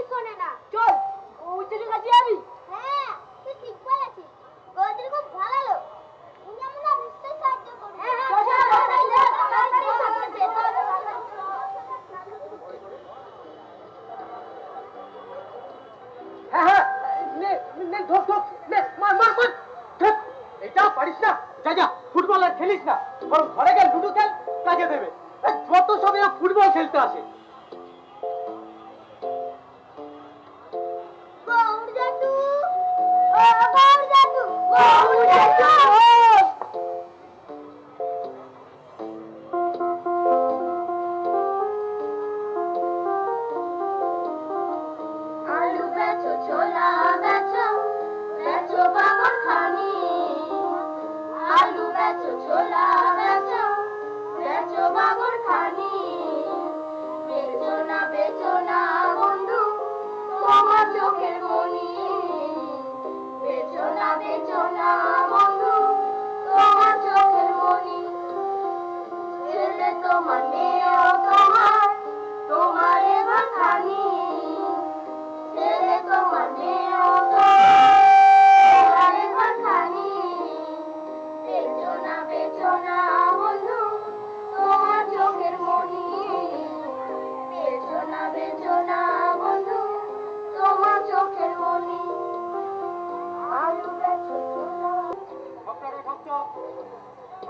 শোনে না। চল ওইটাকে কাছে যাবি। হ্যাঁ তুই ঠিক বলেছিস, বৌদি খুব ভালো লোক, উনি আমরা নিশ্চয়ই সাহায্য করবে। হ্যাঁ হ্যাঁ নে নে ধর ধর নে মার মার মার ধর। এটা পারিস না, যা যা ফুটবল আর খেলিস না, বরং ঘরে গেল লুডো খেল, কাজে দেবে। যত সবাই ফুটবল খেলতে আসে। গৌর জাদু, ও গৌর জাদু, গৌর জাদু। আলু বেচো, ছোলা বেচো, বেচো বাবর খানি। আলু বেচো, ছোলা বেচো, বেচো বাবর খানি। বেচো না বন্ধু তোমার চোখের মনি। বেচো না বন্ধু তোমার চোখের মনি। ছেলে তোমার মেয়েও তোমার, তোমার এবার খানি। ছেলে তোমার মেয়েও তোমার এবার খানি। বেচো না বন্ধু তোমার চোখের মনি। বেচো না বন্ধু তোমার চোখের মনি। আলু বেচো, ছোলা। আপনারা ভক্ত,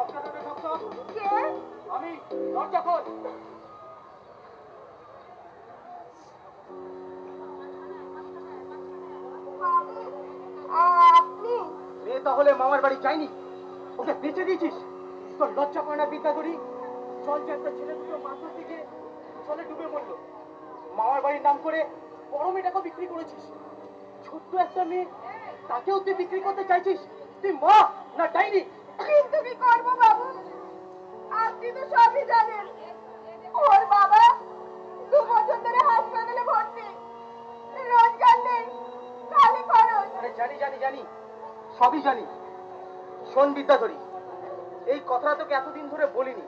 আপনারা ভক্ত, কে? আমি দরজা খোল। আপনি? মেয়ে তাহলে মামার বাড়ি যায়নি, ওকে বেঁচে দিয়েছিস? তোর লজ্জা করে না বিদ্যা করি? চল যে একটা ছেলে দুটো মাথার দিকে চলে ডুবে মরলো, মামার বাড়ির নাম করে বড় মেয়েটাকেও বিক্রি করেছিস। ছোট্ট একটা মেয়ে, তাকেও তুই বিক্রি করতে চাইছিস? তুই মা না ডাইনি? কিন্তু কি করবো বাবু, আপনি তো সবই জানেন। ওর বাবা 2 বছর ধরে হাসপাতালে ভর্তি, রোজগার নেই, খালি খরচ। আরে জানি জানি জানি, সবই জানি। শোন বিদ্যাধরী, এই কথাটা তোকে এতদিন ধরে বলিনি।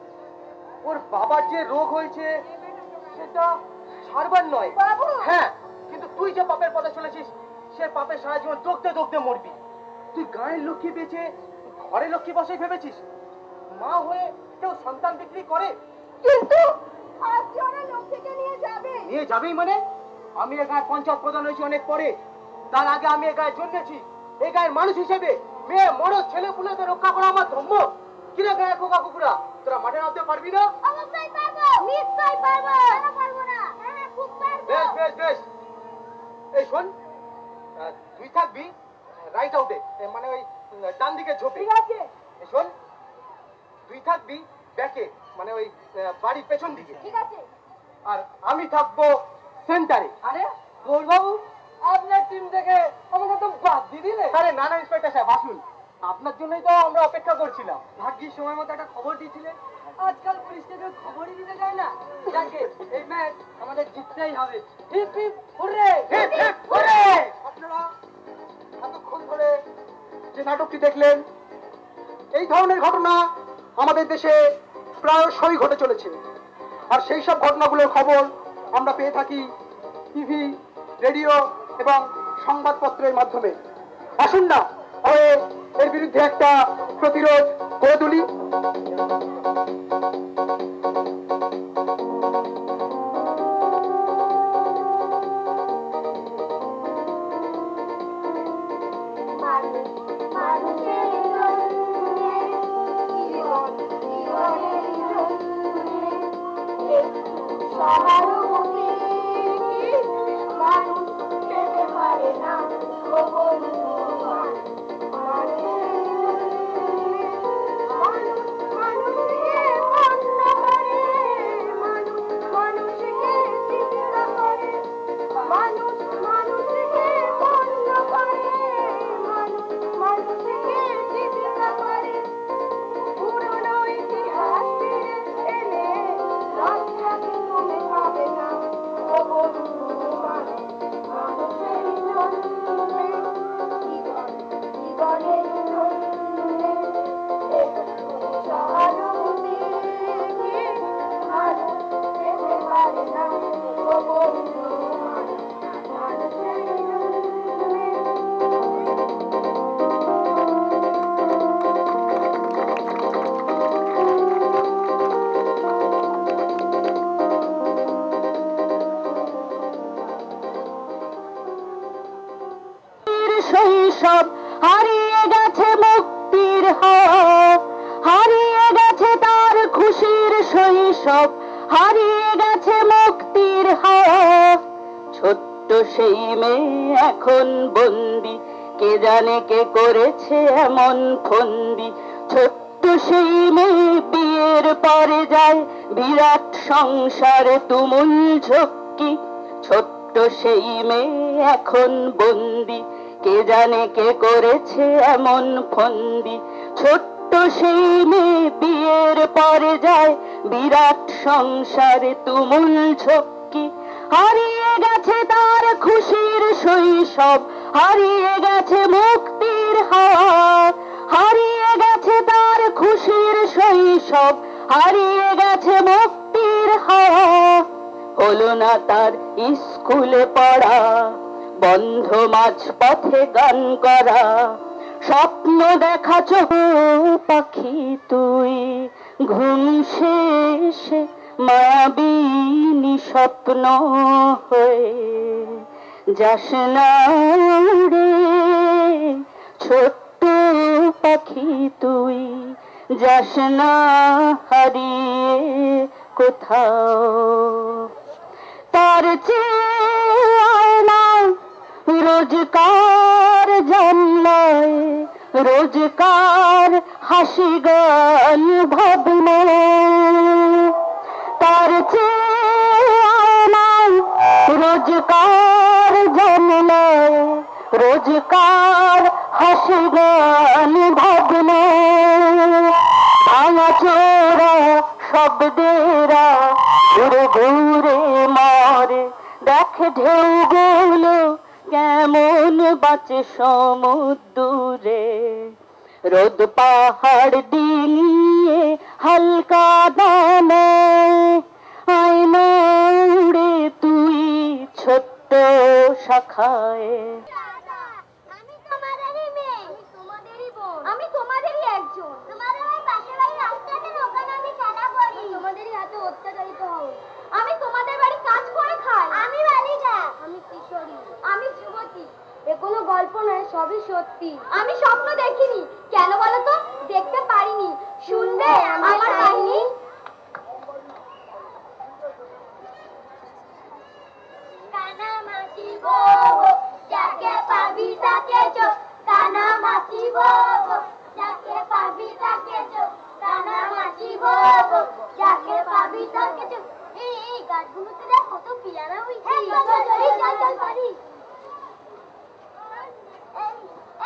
ওর বাবার যে রোগ হয়েছে সেটা সারবার নয় বাবু! হ্যাঁ, কিন্তু তুই যে পাপের পথে চলেছিস সে পাপে সারা জীবন দগতে দগতে মরবি। তুই গায়ের লক্ষ্মী বেঁচে ঘরে লক্ষ্মী বসে ভেবেছিস? মা হয়ে কেউ সন্তান বিক্রি করে? কিন্তু আজকে ওরা লক্ষ্মীকে নিয়ে যাবে। নিয়ে যাবেই মানে? আমি এ গায়ে পঞ্চায়েত প্রধান হয়েছি অনেক পরে, তার আগে আমি এ গায়ে জন্মেছি। এই গায়ের মানুষ হিসেবে মেয়ে মরদ ছেলে পুলেদের রক্ষা করা আমার ধর্ম। কিরে গায়ে খোকা কুকুরা, তোরা মাঠে নামতে পারবি না? অবশ্যই পারবো, নিশ্চয়ই পারবো। কেন পারবো না? হ্যাঁ খুব পারবো। বেশ বেশ বেশ, এই শোন, তুই থাকবি রাইট আউটে, মানে ওই ডান দিকে ঝোপে। ঠিক আছে। এই শোন, তুই থাকবি ব্যাকে, মানে ওই বাড়ির পেছন দিকে। ঠিক আছে। আর আমি থাকবো সেন্টারে। আরে গৌরবাবু, আপনার টিম থেকে আমাকে তো বাদ দিয়ে দিলে। আরে না না ইন্সপেক্টর সাহেব, আসুন, আপনার জন্যই তো আমরা অপেক্ষা করছিলাম। ভাগ্যিস সময় মতো একটা খবর দিয়েছিলেন। আজকাল পুলিশকে কেউ খবরই দিতে যায় না। যাকে এই ম্যাচ আমাদের জিততেই হবে। Hip hip hurray! Hip hip hurray! আপনারা এতক্ষণ ধরে যে নাটকটি দেখলেন, এই ধরনের ঘটনা আমাদের দেশে প্রায়শই ঘটে চলেছে। আর সেই সব ঘটনাগুলোর খবর আমরা পেয়ে থাকি টিভি, রেডিও এবং সংবাদপত্রের মাধ্যমে। আসুন না আমরা এর বিরুদ্ধে একটা প্রতিরোধ গড়ে তুলি। মানুষ পেতে পারে না পুরনো ইতিহাস ফিরে এলে রাস্তাকে তুমি পাবে না। শৈশব, হারিয়ে গেছে মুক্তির হাওয়া, হারিয়ে গেছে তার খুশির শৈশব, হারিয়ে গেছে মুক্তির হাওয়া। ছোট্ট সেই মেয়ে এখন বন্দি, কে জানে কে করেছে এমন ফন্দি। ছোট্ট সেই মেয়ে বিয়ের পরে যায়, বিরাট সংসারে তুমুল ঝক্কি। ছোট্ট সেই মেয়ে এখন বন্দি, কে জানে কে করেছে এমন ফন্দি। ছোট্ট সেই মেয়ে বিয়ের পরে যায়, বিরাট সংসারে তুমুল ঝক্কি। হারিয়ে গেছে তার খুশির শৈশব, হারিয়ে গেছে মুক্তির হাওয়া, হারিয়ে গেছে তার খুশির শৈশব, হারিয়ে গেছে মুক্তির হাওয়া। হলো না তার স্কুলে পড়া, বন্ধ মাঝপথে গান করা, স্বপ্ন দেখা চোখ পাখি তুই, ঘুম শেষে মায়াবিনী স্বপ্ন হয়ে যাস না রে। ছোট্ট পাখি তুই, যাস না হারিয়ে কোথাও। তার চেয়ে না রোজকার জানলায়, রোজকার হাসি গান ভাবনা। তার চেয়ে না রোজকার জানলায়, রোজকার হাসি গান ভাবনা। ভাঙা চোরা শব্দেরা ঘুরে ঘুরে মরে, দেখ ঢেউগুলো কেমন বাঁচে সমুদ্রে। রোদ পাহাড় ডিঙিয়ে হালকা দানায়, আয়না উড়ে তুই ছোট্ট শাখায়। আমি তোমাদেরই মেয়ে, আমি তোমাদেরই বোন, আমি তোমাদেরই একজন। তোমাদের ওই পাশের বাড়ির রাস্তাতে ওখানে আমি খেলা করি, তোমাদেরই হাতে অত্যাচারিত হও। আমি তোমাদের বাড়ি কাজ করে খাই। আমি বালিকা, আমি কিশোরী, আমি যুবতী। এ কোনো গল্প নয়, সবই সত্যি। আমি স্বপ্ন দেখিনি, কেন বলো তো? দেখতে পারিনি। শুনবে আমার কাহিনী? কানামাছি গো, যাকে পাবি তাকে চো। কানামাছি গো, যাকে পাবি তাকে চো। কানামাছি গো, যাকে পাবি তাকে চো। এই গাছগুলোতে দেখ কত পিয়ারা হইছে। চল চল পারি।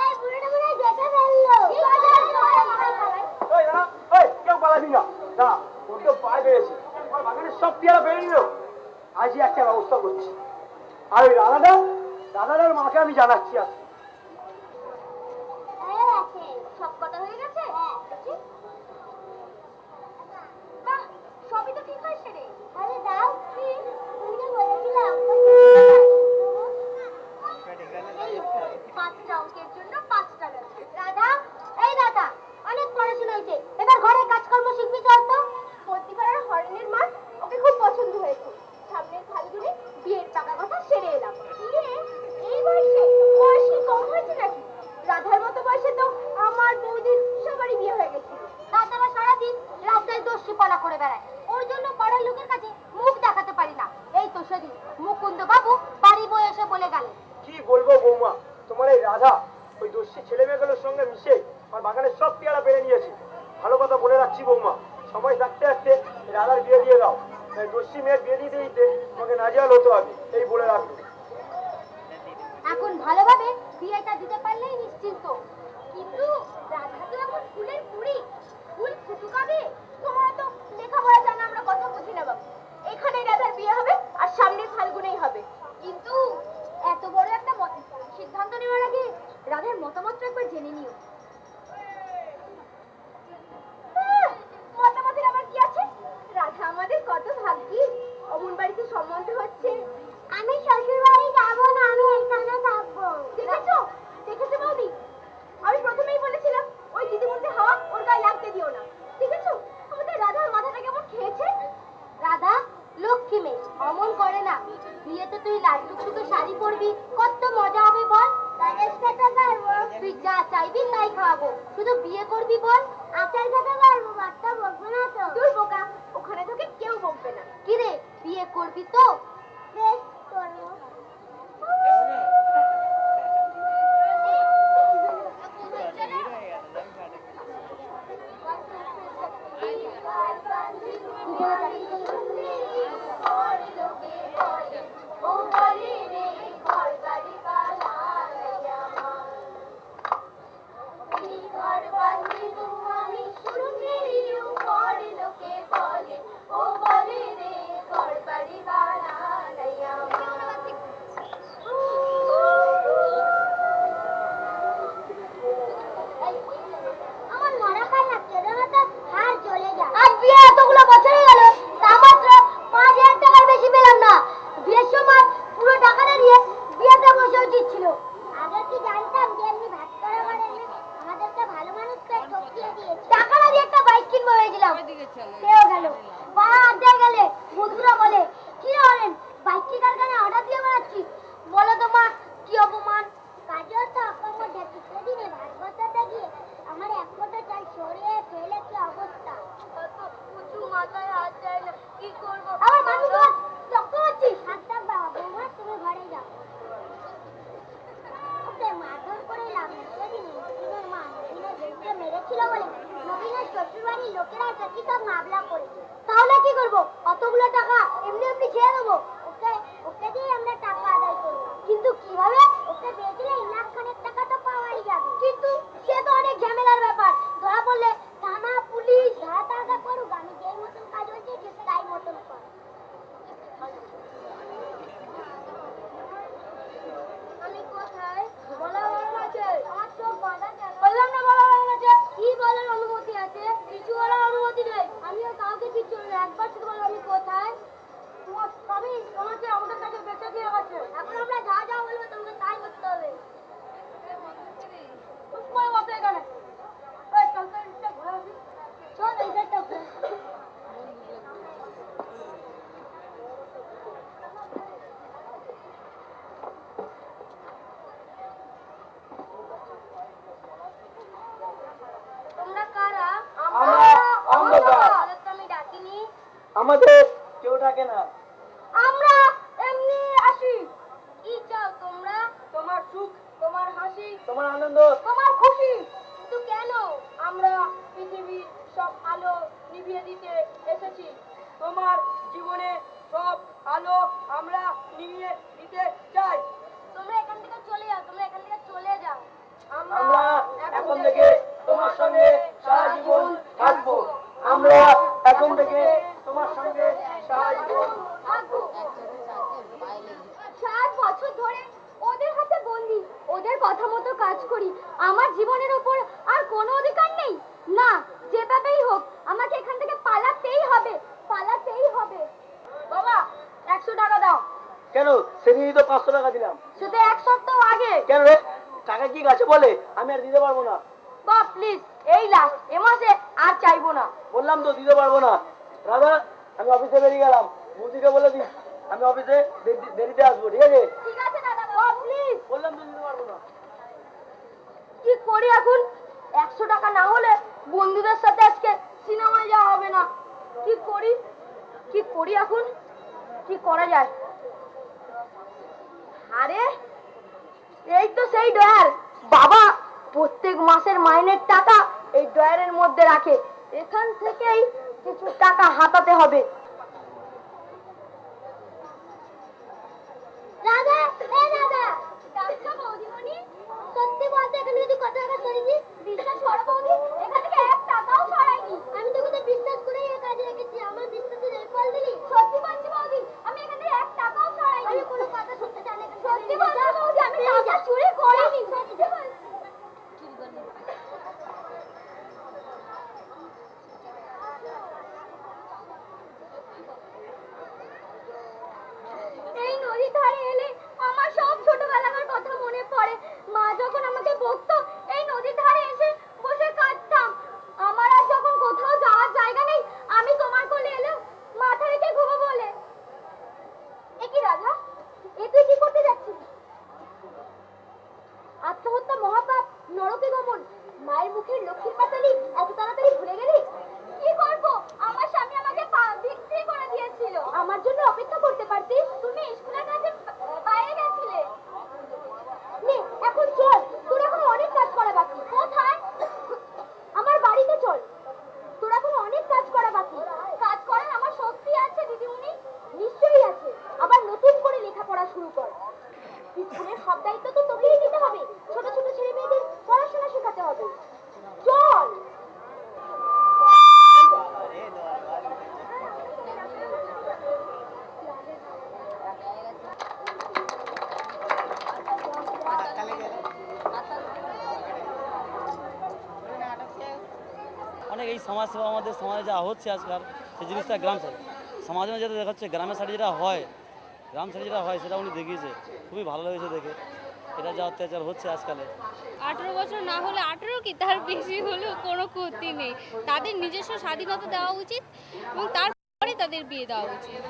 এই বুড়োটা মনে হয় দেখে ফেললো। কেউ পালাবি না, না ওর কেউ পায়ে পেয়েছে, আমার বাগানের সব পেয়ারা বেড়ে নিল। আজই একটা ব্যবস্থা করছি। আর ওই দাদাদার মাকে আমি জানাচ্ছি আজকে। সব কথা হয়ে গেছে? বাহ, সবই তো ঠিক হয়েছে রে। আরে দাও কি তুমি যে বলেছিলাম। এই 5টা অঙ্কের জন্য 5 টাকা। রাধা, এই রাধা, অনেক পড়াশোনা হয়েছে, এবার ঘরে কাজকর্ম শিখবি চল তো। প্রতিবারের হরেনের মাছ ওকে খুব পছন্দ হয়েছে। সামনের ফাল্গুনে বিয়ের টাকা কথা সেরে এলাম। বিয়ে এই বয়সে? বয়স কি কম হয়েছে নাকি? রাধার মতো বয়সে তো আমার বৌদির সবারই বিয়ে হয়ে গেছে। রাধারা সারাদিন রাস্তায় দস্যিপনা করে বেড়ায়, ওর জন্য পাড়ার লোকের কাছে মুখ দেখাতে পারি না। এই তো সেদিন মুকুন্দ বাবু বাড়ি বয়ে এসে বলে গেল। কি বলবো বৌমা, তোমার এই রাধা ওই দস্যি ছেলে মেয়েগুলোর সঙ্গে মিশে আমার বাগানের সব পেয়ারা পেরে নিয়েছে। ভালো কথা বলে রাখছি বৌমা, সময় থাকতে থাকতে রাধার বিয়ে দিয়ে দাও। দস্যি মেয়ের বিয়ে দিতে দিতে তোমাকে নাজেহাল হতে হবে, এই বলে রাখবো। এখন ভালোভাবে বিয়েটা দিতে পারলেই নিশ্চিন্ত। কিন্তু রাধা তো এখন ফুলের কুড়ি, ফুল ফুটুকাবে। তোমরা তো লেখাপড়া জানো, আমরা কত বুঝি না বাবু। এখানেই রাধার বিয়ে হবে আর সামনের ফাল্গুনেই হবে। কিন্তু এত বড় একটা সিদ্ধান্ত নেওয়ার আগে রাধার মতামতটা একবার জেনে নিও। মতামতের আমার কি আছে? রাধা আমাদের কত ভাগ্যি, অমন বাড়িতে সম্বন্ধ হচ্ছে। আমি শ্বশুর বাড়ি যাবো না, আমি এখানে থাকবো। দেখেছো দেখেছো বৌদি, আমি প্রথমেই বলেছিলাম ওই দিদিমণির হাওয়া ওর গায়ে লাগতে দিও না। দেখেছো আমাদের রাধার মাথাটা কেমন খেয়েছে। রাধা লক্ষ্মী মেয়ে, অমন করে না। না, বিয়েতে তুই লাল টুকটুকে শাড়ি পরবি, কত মজা হবে বল। গণেশ খেতে পারবো? তুই যা চাইবি তাই খাওয়াবো, শুধু বিয়ে করবি বল। আচার খেতে পারবো? বাচ্চা বকবে না তো? তুই বোকা, ওখানে তোকে কেউ বকবে না। কি রে, বিয়ে করবি তো? বেশ, করবো। আমার মরা খায় না, কেঁদে মাথা হাড় জ্বলে যায়। আজ বিয়ে এতগুলো বছর হয়ে গেল, তা মাত্র 5,000 টাকার বেশি পেলাম না। বিয়ের সময় পুরো টাকাটা দিয়ে বিয়েতে বসে উচিত ছিল। আগে কি জানতাম যে এমনি ভাত করা মানে আমাদেরকে ভালো মানুষকে ঠকিয়ে দিয়েছে। টাকাটা দিয়ে একটা বাইক কিনবো ভেবেছিলাম, সেও গেল। পাড়া আড্ডায় গেলে বন্ধুরা বলে, কি হলেন বাইক কি কারখানায় অর্ডার দিয়ে বেড়াচ্ছি? বলো তো মা, কি অপমান। কাজও তো অপমান ঢেকে দিনে ভাত বসাতে গিয়ে আমার এক ফোঁটা চাল সরিয়ে ফেলে কি অবস্থা। উঁচু মাথায় হাত যায় না, কি করবো? আমার মানুষ লক্ষ্য করছিস? হাত ডাক বাবা, বৌমা তুমি ঘরে যাও। ওকে মারধর করে লাভ নেই। সেদিন নবীনের মা নবীনের বউকে মেরেছিল বলে নবীনের শ্বশুরবাড়ির লোকেরা কি সব মামলা করেছে। তাহলে কি করবো? অতগুলো টাকা এমনি এমনি ছেড়ে দেবো? ওকে ওকে দিয়ে আমরা টাকা আদায় করবো। কিন্তু কিভাবে? ওকে দিয়ে দিলে 1 লাখ খানেক টাকা তো পাওয়াই যাবে। কিন্তু সে তো অনেক ঝামেলার ব্যাপার। ধরা পড়লে থানা পুলিশ ধারা টাকা করুক, আমি যেই মতন কাজ হয়েছে ঠিক তাই মতন কর। আমি কোথায়? বলা বারণ আছে। আমার চোখ বাঁধা কেন? বললাম না বলা বারণ আছে। কি বলার অনুমতি আছে? কিছু বলার অনুমতি নেই। আমিও কাউকে কিছু বলি না। একবার শুধু বলো আমি কোথায়। তোমার স্বামী তোমাকে আমাদের কাছে বেঁচে দিয়ে গেছে। এখন আমরা যা যা বলবো তোমাকে তাই করতে হবে। চুপ করে বসে এখানে। এই চল তো এটা ঘোরা আসি। চল এই সাইডটা ঘুরে। তোমরা কারা? আমরা অন্ধকার। আমাদের তো আমি ডাকিনি। আমাদের কেউ ডাকে না। আমরা এমনি আসি। কি চাও তোমরা? তোমার সুখ, তোমার হাসি, তোমার আনন্দ, তোমার খুশি। কিন্তু কেন? আমরা পৃথিবীর সব আলো নিভিয়ে দিতে এসেছি। তোমার জীবনে সব আলো আমরা নিভিয়ে দিতে চাই। তোমরা এখান থেকে চলে যাও, তোমরা এখান থেকে চলে যাও। আমরা এখন থেকে তোমার সঙ্গে সারা জীবন থাকবো। আমরা এখন থেকে তোমার সঙ্গে সারা জীবন থাকবো। 7 বছর ধরে ওদের হাতে বন্দি, ওদের কথা মতো কাজ করি। আমার জীবনের উপর আর কোনো অধিকার নেই। না, যেভাবেই হোক আমাকে এখান থেকে পালাতেই হবে, পালাতেই হবে। বাবা, 100 টাকা দাও। কেন? সেদিনই তো 500 টাকা দিলাম। শুধু 1 সপ্তাহ আগে। কেন রে? টাকা কি গাছে বলে? আমি আর দিতে পারবো না। বাবা প্লিজ, এই লাস্ট, এ মাসে আর চাইবো না। বললাম তো দিতে পারবো না। রাধা, আমি অফিসে বেরিয়ে গেলাম। বুঝিকে বলে দিস আমি অফিসে দেরিতে আসবো, ঠিক আছে? ঠিক আছে দাদা, বাবা প্লিজ। বললাম তো দিতে পারবো না। কি করি এখন? 100 টাকা না হলে বন্ধুদের সাথে আজকে সিনেমায় যাওয়া হবে না। কি করি? কি করি এখন? কি করা যায়? আরে এই তো সেই ডয়ার। বাবা প্রত্যেক মাসের মাইনের টাকা এই ডয়ারের মধ্যে রাখে। এখান থেকেই কিছু টাকা হাতাতে হবে। দাদা, এই দাদা, ডাকছো বৌদিমণি? সত্যি বলতে এখানে যদি কত টাকা সরিয়েছি? বিশ্বাস করো বৌদি, এখান থেকে 1 টাকাও সরাইনি। আমি তো তোকে বিশ্বাস করেই এই কাজে রেখেছি, আমার বিশ্বাসের রেফল দিলি? সত্যি বলছি বৌদি, আমি এখান থেকে 1 টাকাও সরাইনি। আমি কোনো কথা শুনতে চাই না। সত্যি বলছি বৌদি, আমি টাকা চুরি করিনি। সত্যি বলছি। সব দায়িত্ব তো তোকেই নিতে হবে। ছোট ছোট ছেলে মেয়েদের পড়াশোনা শেখাতে হবে। চল। অনেক এই সমাজসেবা আমাদের সমাজে যা হচ্ছে আজকাল সেই জিনিসটা গ্রাম সাইড সমাজে যেটা দেখাচ্ছে গ্রামের সাইডে যেটা হয় গ্রাম সাইডে যেটা হয় সেটা উনি দেখিয়েছে খুবই ভালো লেগেছে দেখে এটা যা অত্যাচার হচ্ছে আজকালে 18 বছর না হলে 18 কি তার বেশি হলেও কোনো ক্ষতি নেই, তাদের নিজস্ব স্বাধীনতা দেওয়া উচিত এবং তারপরে তাদের বিয়ে দেওয়া উচিত।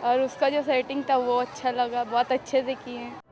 और उसका जो सेटिंग था वो अच्छा लगा, बहुत अच्छे से किए हैं।